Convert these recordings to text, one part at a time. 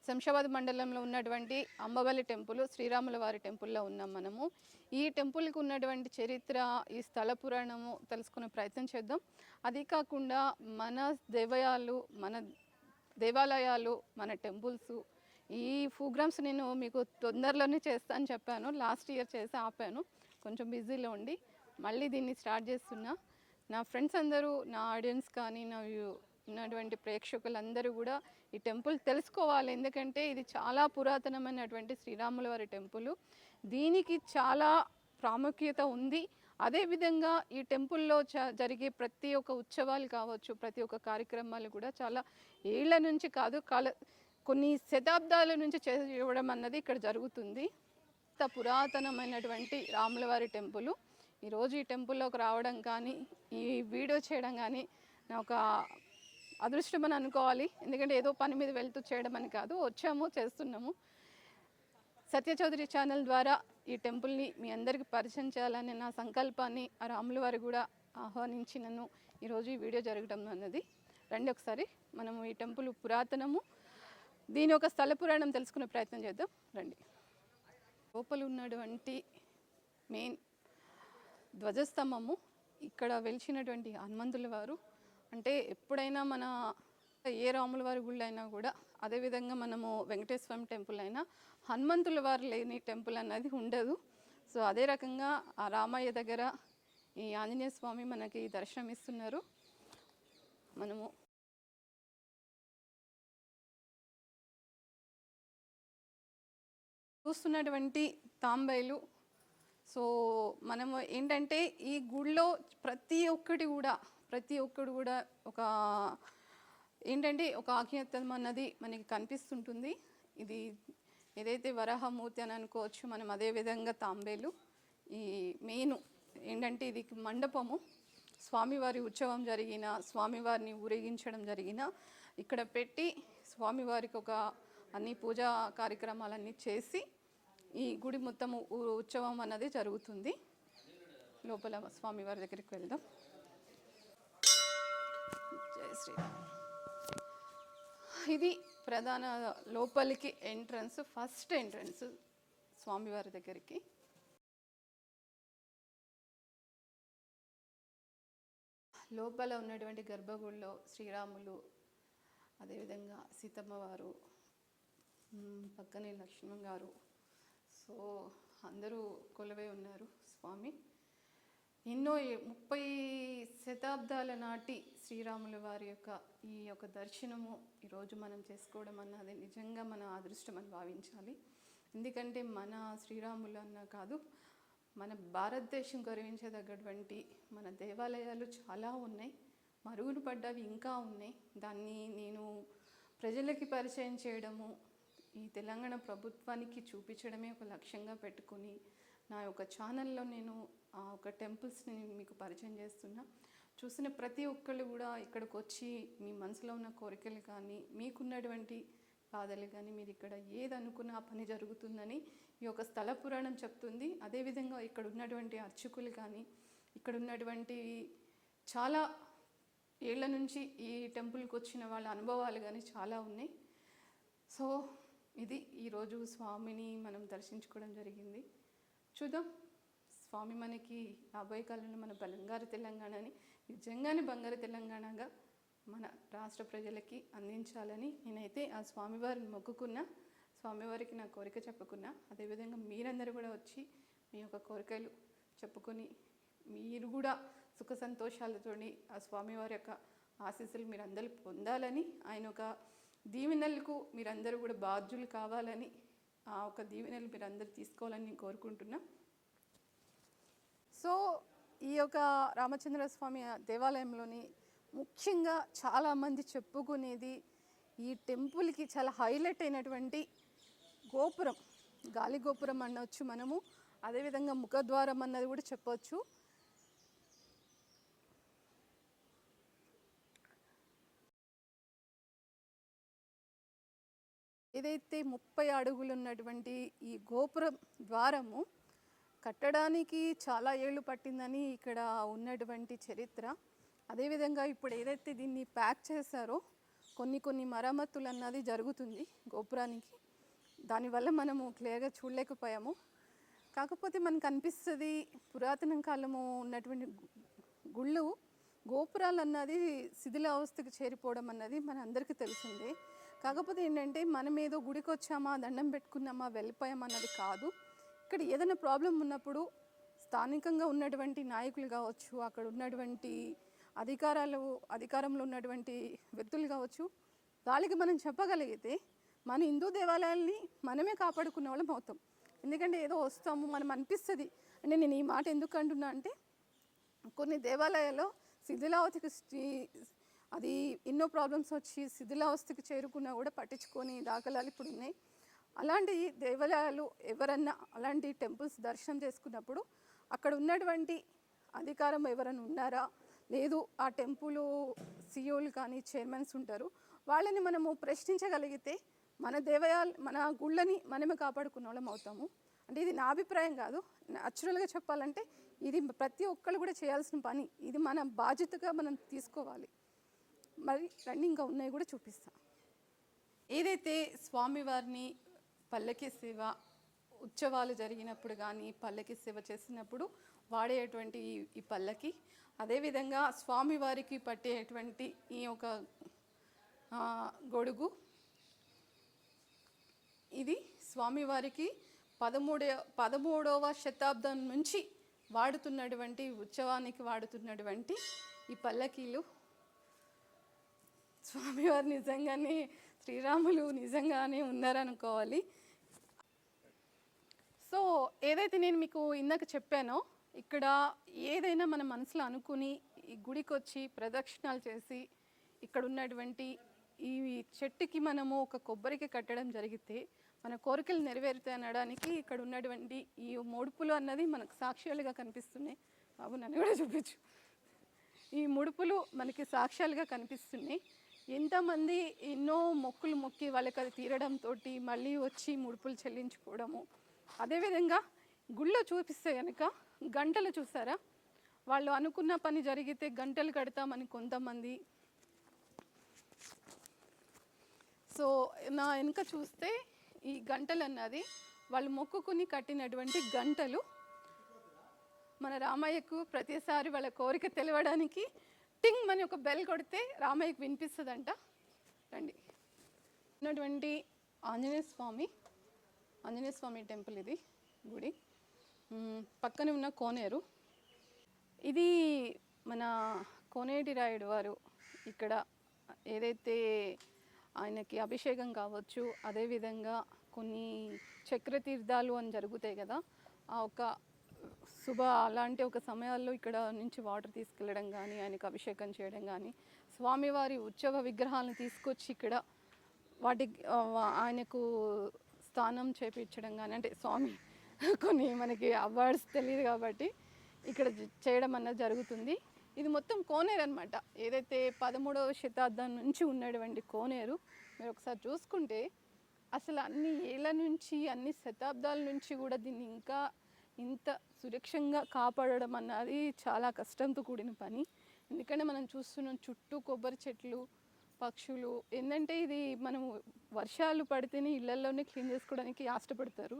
శంషాబాద్ మండలంలో ఉన్నటువంటి అంబవల్లి టెంపుల్, శ్రీరాముల వారి టెంపుల్లో ఉన్నాం మనము. ఈ టెంపుల్కి ఉన్నటువంటి చరిత్ర, ఈ స్థల పురాణము తెలుసుకునే ప్రయత్నం చేద్దాం. అది కాకుండా మన దేవాలయాలు, మన టెంపుల్స్, ఈ ప్రోగ్రామ్స్ నేను మీకు తొందరలోనే చేస్తాను చెప్పాను. లాస్ట్ ఇయర్ చేసి ఆపాను, కొంచెం బిజీలో ఉండి. మళ్ళీ దీన్ని స్టార్ట్ చేస్తున్నా. నా ఫ్రెండ్స్ అందరూ, నా ఆడియన్స్ కానీ, నా ఉన్నటువంటి ప్రేక్షకులందరూ కూడా ఈ టెంపుల్ తెలుసుకోవాలి. ఎందుకంటే ఇది చాలా పురాతనమైనటువంటి శ్రీరాముల వారి టెంపుల్. దీనికి చాలా ప్రాముఖ్యత ఉంది. అదేవిధంగా ఈ టెంపుల్లో జరిగే ప్రతి ఒక్క ఉత్సవాలు కావచ్చు, ప్రతి ఒక్క కార్యక్రమాలు కూడా చాలా ఏళ్ల నుంచి కాదు, కొన్ని శతాబ్దాల నుంచి చేయడం అన్నది ఇక్కడ జరుగుతుంది. ఇంత పురాతనమైనటువంటి రాముల వారి టెంపుల్. ఈరోజు ఈ టెంపుల్లోకి రావడం కానీ, ఈ వీడియో చేయడం కానీ నా ఒక అదృష్టం అని అనుకోవాలి. ఎందుకంటే ఏదో పని మీద వెళ్తూ చేయడం అని కాదు, వచ్చాము, చేస్తున్నాము. సత్య చౌదరి ఛానల్ ద్వారా ఈ టెంపుల్ని మీ అందరికీ పరిచయం చేయాలని నా సంకల్పాన్ని ఆ రాముల వారు కూడా ఆహ్వానించి నన్ను ఈరోజు ఈ వీడియో జరగడం అన్నది. రండి ఒకసారి మనము ఈ టెంపుల్ పురాతనము, దీని ఒక స్థల పురాణం తెలుసుకునే ప్రయత్నం చేద్దాం. రండి. లోపల ఉన్నటువంటి మెయిన్ ధ్వజస్తంభము, ఇక్కడ వెలిచినటువంటి హనుమంతుల వారు. అంటే ఎప్పుడైనా మన ఏ రాముల వారి గుళ్ళు అయినా కూడా, అదేవిధంగా మనము వెంకటేశ్వరం టెంపుల్ అయినా హనుమంతుల వారు లేని టెంపుల్ అన్నది ఉండదు. సో అదే రకంగా ఆ రామయ్య దగ్గర ఈ ఆంజనేయ స్వామి మనకి దర్శనం ఇస్తున్నారు. మనము చూస్తున్నటువంటి తాంబేలు. సో మనము ఏంటంటే ఈ గుడిలో ప్రతి ఒక్కటి కూడా ఒక ఏంటంటే ఒక ఆఖ్యాతం అన్నది మనకి కనిపిస్తుంటుంది. ఇది ఏదైతే వరాహమూర్తి అని అనుకోవచ్చు మనం. అదేవిధంగా తాంబేలు ఈ మెయిన్ ఏంటంటే ఇది మండపము. స్వామివారి ఉత్సవం జరిగిన, స్వామివారిని ఊరేగించడం జరిగిన ఇక్కడ పెట్టి స్వామివారికి ఒక అన్ని పూజా కార్యక్రమాలన్నీ చేసి ఈ గుడి మొత్తము ఉత్సవం అన్నది జరుగుతుంది. లోపల స్వామివారి దగ్గరికి వెళ్దాం. జై శ్రీరామ్. ఇది ప్రధాన లోపలికి ఎంట్రన్స్, ఫస్ట్ ఎంట్రన్స్ స్వామివారి దగ్గరికి. లోపల ఉన్నటువంటి గర్భగుడిలో శ్రీరాములు, అదేవిధంగా సీతమ్మ వారు, పక్కనే లక్ష్మణ్ గారు, సో అందరూ కొలువై ఉన్నారు. స్వామి ఎన్నో 30 శతాబ్దాల నాటి శ్రీరాముల వారి యొక్క ఈ యొక్క దర్శనము ఈరోజు మనం చేసుకోవడం అన్నది నిజంగా మన అదృష్టం అని భావించాలి. ఎందుకంటే మన శ్రీరాములు అన్న కాదు, మన భారతదేశం గౌరవించదగ్గటువంటి మన దేవాలయాలు చాలా ఉన్నాయి, మరుగున పడ్డవి ఇంకా ఉన్నాయి. దాన్ని నేను ప్రజలకి పరిచయం చేయడము, ఈ తెలంగాణ ప్రభుత్వానికి చూపించడమే ఒక లక్ష్యంగా పెట్టుకొని నా యొక్క ఛానల్లో నేను ఆ ఒక టెంపుల్స్ని మీకు పరిచయం చేస్తున్నా. చూసిన ప్రతి ఒక్కళ్ళు కూడా ఇక్కడికి వచ్చి మీ మనసులో ఉన్న కోరికలు కానీ, మీకున్నటువంటి బాధలు కానీ, మీరు ఇక్కడ ఏదనుకున్నా ఆ పని జరుగుతుందని ఈ యొక్క స్థల పురాణం చెప్తుంది. అదేవిధంగా ఇక్కడ ఉన్నటువంటి అర్చకులు కానీ, ఇక్కడ ఉన్నటువంటి చాలా ఏళ్ల నుంచి ఈ టెంపుల్కి వచ్చిన వాళ్ళ అనుభవాలు కానీ చాలా ఉన్నాయి. సో ఇది ఈరోజు స్వామిని మనం దర్శించుకోవడం జరిగింది. చూద్దాం, స్వామి మనకి రాబోయే కాలంలో మన బంగారు తెలంగాణని నిజంగానే బంగారు తెలంగాణగా మన రాష్ట్ర ప్రజలకి అందించాలని నేనైతే ఆ స్వామివారిని మొక్కుకున్నా, స్వామివారికి నా కోరిక చెప్పుకున్నా. అదేవిధంగా మీరందరూ కూడా వచ్చి మీ యొక్క కోరికలు చెప్పుకొని మీరు కూడా సుఖ సంతోషాలతో ఆ స్వామివారి యొక్క ఆశీస్సులు మీరందరూ పొందాలని, ఆయన ఒక దీవెనలకు మీరందరూ కూడా బాధ్యులు కావాలని, ఆ ఒక దీవెనలు మీరందరూ తీసుకోవాలని నేను కోరుకుంటున్నా. సో ఈ యొక్క రామచంద్ర స్వామి దేవాలయంలోని ముఖ్యంగా చాలామంది చెప్పుకునేది ఈ టెంపుల్కి చాలా హైలైట్ అయినటువంటి గోపురం, గాలి గోపురం అనవచ్చు మనము. అదేవిధంగా ముఖద్వారం అన్నది కూడా చెప్పవచ్చు. ఏదైతే 30 అడుగులు ఉన్నటువంటి ఈ గోపురం ద్వారము కట్టడానికి చాలా ఏళ్ళు పట్టిందని ఇక్కడ ఉన్నటువంటి చరిత్ర. అదేవిధంగా ఇప్పుడు ఏదైతే దీన్ని ప్యాక్ చేశారో కొన్ని మరమ్మతులు అన్నది జరుగుతుంది గోపురానికి. దానివల్ల మనము క్లియర్గా చూడలేకపోయాము. కాకపోతే మనకు అనిపిస్తుంది పురాతన కాలము ఉన్నటువంటి గుళ్ళు గోపురాలు అన్నది శిథిలావస్థకు చేరిపోవడం అన్నది మన అందరికీ తెలిసిందే. కాకపోతే ఏంటంటే మనం ఏదో గుడికి వచ్చామా, దండం పెట్టుకున్నామా, వెళ్ళిపోయామా అన్నది కాదు. ఇక్కడ ఏదైనా ప్రాబ్లం ఉన్నప్పుడు స్థానికంగా ఉన్నటువంటి నాయకులు కావచ్చు, అక్కడ ఉన్నటువంటి అధికారంలో ఉన్నటువంటి వ్యక్తులు కావచ్చు, వాళ్ళకి మనం చెప్పగలిగితే మన హిందూ దేవాలయాల్ని మనమే కాపాడుకునే వాళ్ళం అవుతాం. ఎందుకంటే ఏదో వస్తాము మనం అనిపిస్తుంది. అంటే నేను ఈ మాట ఎందుకు అంటున్నా అంటే కొన్ని దేవాలయాల్లో శిథిలావస్థకి అది ఎన్నో ప్రాబ్లమ్స్ వచ్చి శిథిలావస్థకి చేరుకున్నా కూడా పట్టించుకొని దాఖలాలు ఇప్పుడు ఉన్నాయి. అలాంటి దేవాలయాలు ఎవరన్నా అలాంటి టెంపుల్స్ దర్శనం చేసుకున్నప్పుడు అక్కడ ఉన్నటువంటి అధికారం ఎవరైనా ఉన్నారా, లేదు ఆ టెంపుల్ సిఇఓలు కానీ చైర్మన్స్ ఉంటారు, వాళ్ళని మనము ప్రశ్నించగలిగితే మన గుళ్ళని మనమే కాపాడుకునే వాళ్ళం అవుతాము. అంటే ఇది నా అభిప్రాయం కాదు, న్యాచురల్గా చెప్పాలంటే ఇది ప్రతి ఒక్కళ్ళు కూడా చేయాల్సిన పని. ఇది మన బాధ్యతగా మనం తీసుకోవాలి. మరి రండి ఇంకా ఉన్నాయి కూడా చూపిస్తాం. ఏదైతే స్వామివారిని పల్లకి సేవ ఉత్సవాలు జరిగినప్పుడు కానీ పల్లకి సేవ చేసినప్పుడు వాడేటువంటి ఈ పల్లకి, అదేవిధంగా స్వామివారికి పట్టేటువంటి ఈ యొక్క గొడుగు, ఇది స్వామివారికి 13వ శతాబ్దం నుంచి వాడుతున్నటువంటి ఉత్సవానికి వాడుతున్నటువంటి ఈ పల్లకీలు. స్వామివారు నిజంగానే శ్రీరాములు నిజంగానే ఉన్నారనుకోవాలి. సో ఏదైతే నేను మీకు ఇందాక చెప్పానో, ఇక్కడ ఏదైనా మన మనసులో అనుకుని ఈ గుడికి వచ్చి ప్రదక్షిణాలు చేసి ఇక్కడ ఉన్నటువంటి ఈ చెట్టుకి మనము ఒక కొబ్బరికి కట్టడం జరిగితే మన కోరికలు నెరవేరుతాయి అనడానికి ఇక్కడ ఉన్నటువంటి ఈ ముడుపులు అన్నది మనకు సాక్ష్యాలుగా కనిపిస్తున్నాయి. బాబు నన్ను కూడా చూపించు. ఈ ముడుపులు మనకి సాక్ష్యాలుగా కనిపిస్తున్నాయి. ఎంతమంది ఎన్నో మొక్కులు మొక్కి వాళ్ళకి అది తీరడంతో మళ్ళీ వచ్చి ముడుపులు చెల్లించుకోవడము. అదేవిధంగా గుళ్ళో చూపిస్తే కనుక గంటలు చూసారా, వాళ్ళు అనుకున్న పని జరిగితే గంటలు కడతామని కొంతమంది. సో నా వెనుక చూస్తే ఈ గంటలు అన్నది వాళ్ళు మొక్కుకుని కట్టినటువంటి గంటలు. మన రామయ్యకు ప్రతిసారి వాళ్ళ కోరిక తెలవడానికి టింగ్ అని ఒక బెల్ కొడితే రామయ్యకు వినిపిస్తుందంట. రండి. ఉన్నటువంటి ఆంజనేయ స్వామి టెంపుల్ ఇది గుడి. పక్కనే ఉన్న కోనేరు. ఇది మన కోనేటి రాయుడు వారు ఇక్కడ ఏదైతే ఆయనకి అభిషేకం కావచ్చు, అదేవిధంగా కొన్ని చక్రతీర్థాలు అని జరుగుతాయి కదా, ఆ ఒక అలాంటి ఒక సమయాల్లో ఇక్కడ నుంచి వాటర్ తీసుకెళ్ళడం కానీ, ఆయనకు అభిషేకం చేయడం కానీ, స్వామివారి ఉత్సవ విగ్రహాలను తీసుకొచ్చి ఇక్కడ ఆయనకు స్థానం చేపించడం కానీ, అంటే స్వామి కొన్ని మనకి అవార్డ్స్ తెలియదు కాబట్టి ఇక్కడ చేయడం అన్నది జరుగుతుంది. ఇది మొత్తం కోనేరు అనమాట. ఏదైతే 13వ శతాబ్దం నుంచి ఉన్నటువంటి కోనేరు మీరు ఒకసారి చూసుకుంటే అసలు అన్ని ఏళ్ళ నుంచి అన్ని శతాబ్దాల నుంచి కూడా దీన్ని ఇంకా ఇంత సురక్షంగా కాపాడడం అన్నది చాలా కష్టంతో కూడిన పని. ఎందుకంటే మనం చూస్తున్నాం చుట్టూ కొబ్బరి చెట్లు, పక్షులు. ఏంటంటే ఇది మనం వర్షాలు పడితేనే ఇళ్లలోనే క్లీన్ చేసుకోవడానికి ఆశపడతారు.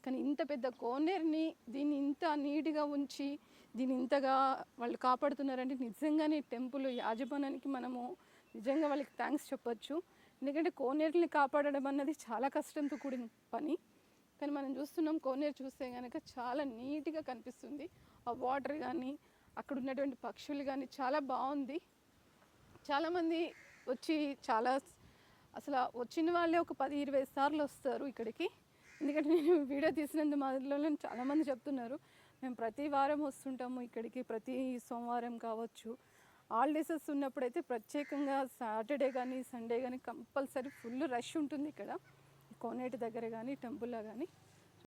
కానీ ఇంత పెద్ద కోనేరుని దీన్ని ఇంత నీట్గా ఉంచి దీన్ని ఇంతగా వాళ్ళు కాపాడుతున్నారంటే నిజంగానే టెంపుల్ యాజమాన్యానికి మనము నిజంగా వాళ్ళకి థ్యాంక్స్ చెప్పొచ్చు. ఎందుకంటే కోనేరుని కాపాడడం అన్నది చాలా కష్టంతో కూడిన పని. కానీ మనం చూస్తున్నాం కోనేరు చూస్తే కనుక చాలా నీట్గా కనిపిస్తుంది. ఆ వాటర్ కానీ అక్కడ ఉన్నటువంటి పక్షులు కానీ చాలా బాగుంది. చాలామంది వచ్చి అసలు వచ్చిన వాళ్ళే ఒక 10-20 సార్లు వస్తారు ఇక్కడికి. ఎందుకంటే నేను వీడియో తీసినందు మొదట్లో చాలామంది చెప్తున్నారు మేము ప్రతి వారం వస్తుంటాము ఇక్కడికి, ప్రతి సోమవారం కావచ్చు. హాలిడేసెస్ ఉన్నప్పుడైతే ప్రత్యేకంగా సాటర్డే కానీ సండే కానీ కంపల్సరీ ఫుల్ రష్ ఉంటుంది ఇక్కడ కోనేటి దగ్గర కానీ టెంపుల్లో కానీ.